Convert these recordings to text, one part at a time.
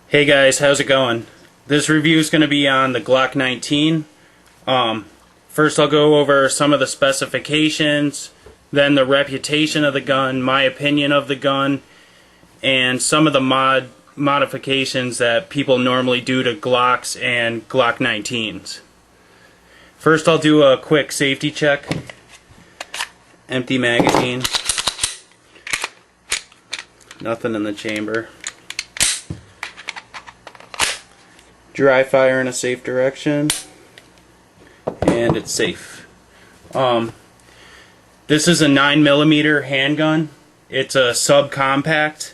Hey guys, how's it going? This review is going to be on the Glock 19. First I'll go over some of the specifications, then the reputation of the gun, my opinion of the gun, and some of the modifications that people normally do to Glocks and Glock 19s. First I'll do a quick safety check. Empty magazine. Nothing in the chamber. Dry fire in a safe direction, and it's safe. This is a 9mm handgun. It's a subcompact.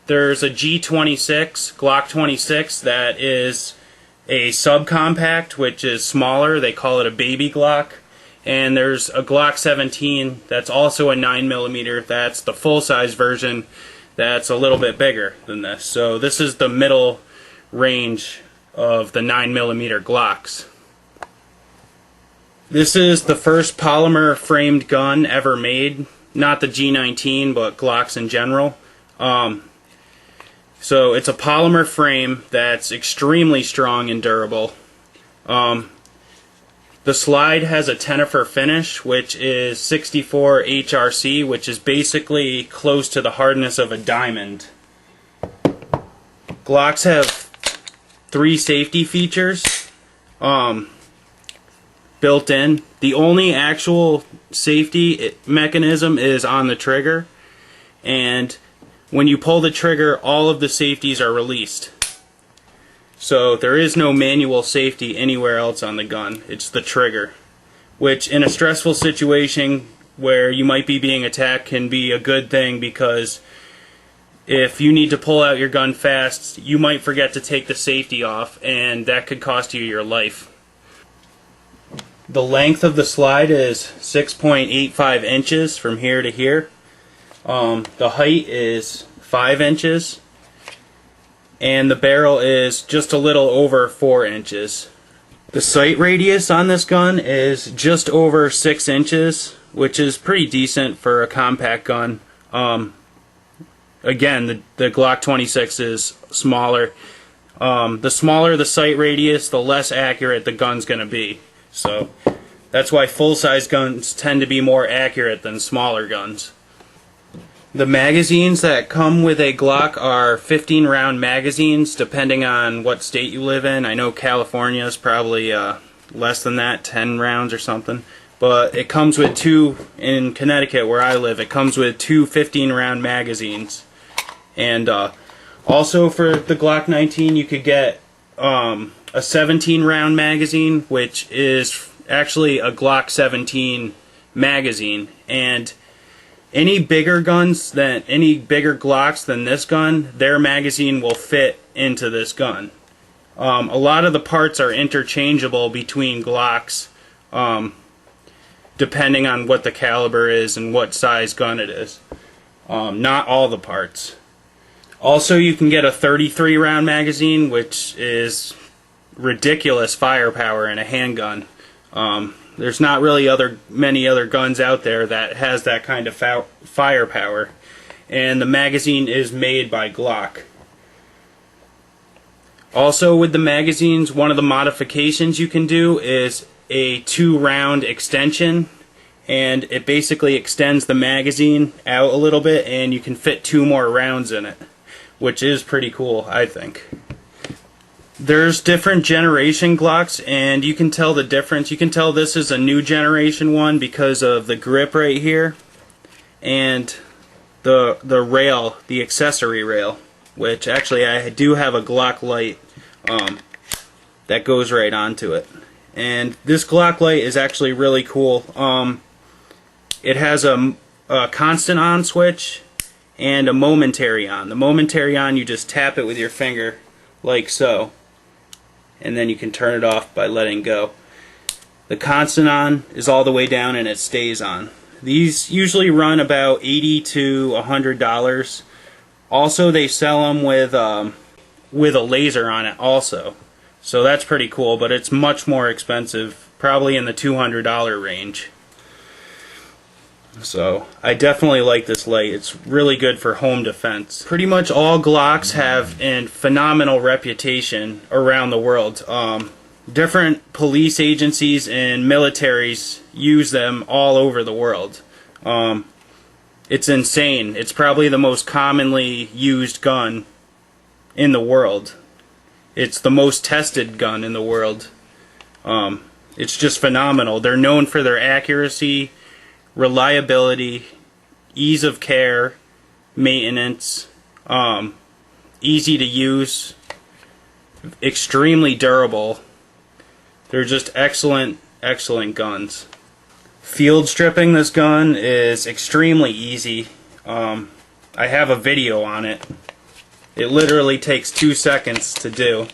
There's a G26, Glock 26, that is a subcompact, which is smaller. They call it a baby Glock. And there's a Glock 17 that's also a 9mm. That's the full-size version that's a little bit bigger than this. So this is the middle range of the 9mm Glocks. This is the first polymer framed gun ever made. Not the G19, but Glocks in general. So it's a polymer frame that's extremely strong and durable. The slide has a tenifer finish, which is 64 HRC, which is basically close to the hardness of a diamond. Glocks have 3 safety features built in. The only actual safety mechanism is on the trigger, and when you pull the trigger, all of the safeties are released. So there is no manual safety anywhere else on the gun. It's the trigger, which in a stressful situation where you might be being attacked can be a good thing, because if you need to pull out your gun fast, you might forget to take the safety off, and that could cost you your life. The length of the slide is 6.85 inches from here to here. The height is 5 inches, and the barrel is just a little over 4 inches. The sight radius on this gun is just over 6 inches, which is pretty decent for a compact gun. Again, the Glock 26 is smaller. The smaller the sight radius, the less accurate the gun's going to be. So that's why full-size guns tend to be more accurate than smaller guns. The magazines that come with a Glock are 15-round magazines, depending on what state you live in. I know California is probably less than that, 10 rounds or something. But it comes with 2, in Connecticut where I live, it comes with 2 15-round magazines. And also for the Glock 19 you could get a 17-round magazine, which is actually a Glock 17 magazine. And any bigger Glocks than this gun, their magazine will fit into this gun. A lot of the parts are interchangeable between Glocks, depending on what the caliber is and what size gun it is. Not all the parts. Also, you can get a 33-round magazine, which is ridiculous firepower in a handgun. There's not really many other guns out there that has that kind of firepower, and the magazine is made by Glock. Also, with the magazines, one of the modifications you can do is a 2-round extension, and it basically extends the magazine out a little bit, and you can fit 2 more rounds in it, which is pretty cool, I think. There's different generation Glocks, and you can tell the difference. You can tell this is a new generation one because of the grip right here, and the rail, the accessory rail, which actually I do have a Glock light that goes right onto it. And this Glock light is actually really cool. It has a constant on switch and a momentary on. The momentary on, you just tap it with your finger like so, and then you can turn it off by letting go. The constant on is all the way down and it stays on. These usually run about $80 to $100. Also, they sell them with a laser on it also, so that's pretty cool, but it's much more expensive, probably in the $200 range. So I definitely like this light. It's really good for home defense. Pretty much all Glocks have a phenomenal reputation around the world. Different police agencies and militaries use them all over the world. It's insane. It's probably the most commonly used gun in the world. It's the most tested gun in the world. It's just phenomenal. They're known for their accuracy, reliability, ease of care, maintenance, easy to use, extremely durable. They're just excellent, excellent guns. Field stripping this gun is extremely easy. I have a video on it. It literally takes 2 seconds to do.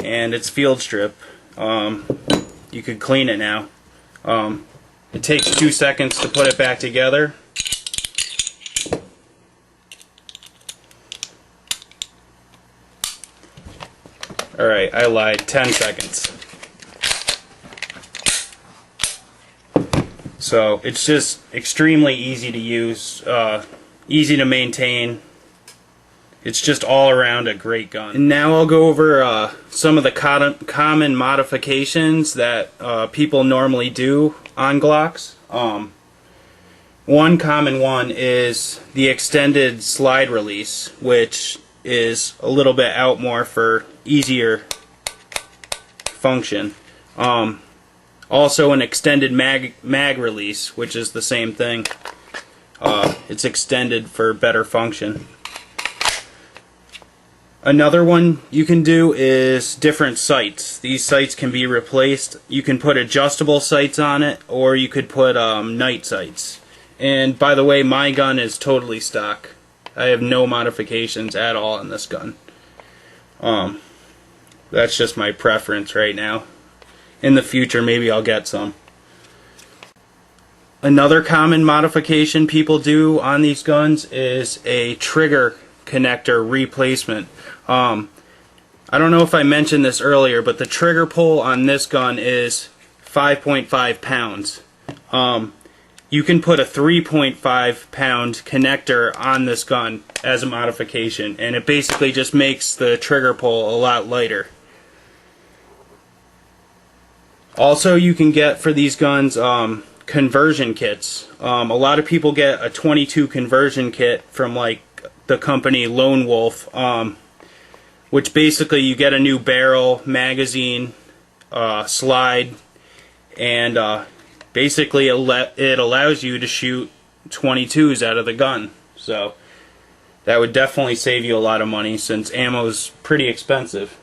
And it's field strip. You could clean it now. It takes 2 seconds to put it back together. Alright, I lied. 10 seconds. So it's just extremely easy to use, easy to maintain. It's just all around a great gun. And now I'll go over some of the common modifications that people normally do on Glocks. One common one is the extended slide release, which is a little bit out more for easier function. Also an extended mag release, which is the same thing. It's extended for better function. Another one you can do is different sights. These sights can be replaced. You can put adjustable sights on it, or you could put night sights. And by the way, my gun is totally stock. I have no modifications at all on this gun. That's just my preference right now. In the future, maybe I'll get some. Another common modification people do on these guns is a trigger connector replacement. I don't know if I mentioned this earlier, but the trigger pull on this gun is 5.5 pounds. You can put a 3.5 pound connector on this gun as a modification, and it basically just makes the trigger pull a lot lighter. Also, you can get for these guns conversion kits. A lot of people get a 22 conversion kit from like the company Lone Wolf, which basically you get a new barrel, magazine, slide, and basically it allows you to shoot 22s out of the gun. So that would definitely save you a lot of money since ammo's pretty expensive.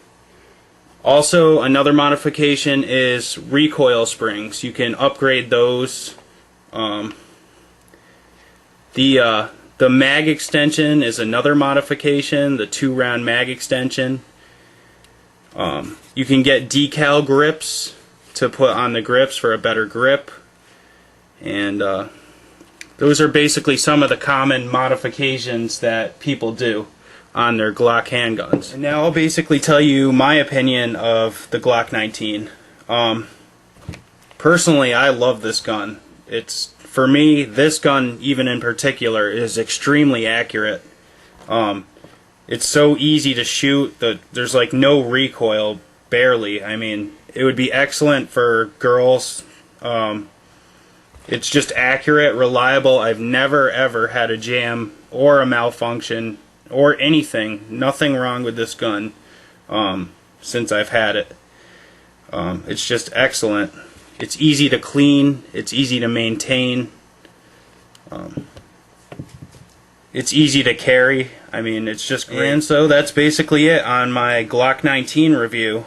Also, another modification is recoil springs. You can upgrade those. The mag extension is another modification, the 2-round mag extension. You can get decal grips to put on the grips for a better grip. And those are basically some of the common modifications that people do on their Glock handguns. And now I'll basically tell you my opinion of the Glock 19. Personally, I love this gun. For me, this gun, even in particular, is extremely accurate. It's so easy to shoot. There's like no recoil, barely. I mean, it would be excellent for girls. It's just accurate, reliable. I've never ever had a jam or a malfunction or anything. Nothing wrong with this gun since I've had it. It's just excellent. It's easy to clean. It's easy to maintain. It's easy to carry. I mean, it's just great. And so that's basically it on my Glock 19 review.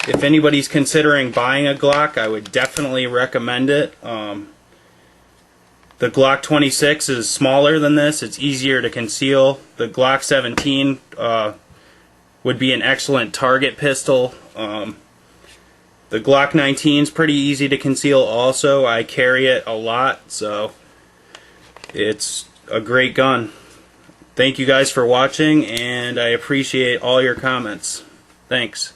If anybody's considering buying a Glock, I would definitely recommend it. The Glock 26 is smaller than this. It's easier to conceal. The Glock 17 would be an excellent target pistol. The Glock 19 is pretty easy to conceal also. I carry it a lot, so it's a great gun. Thank you guys for watching, and I appreciate all your comments. Thanks.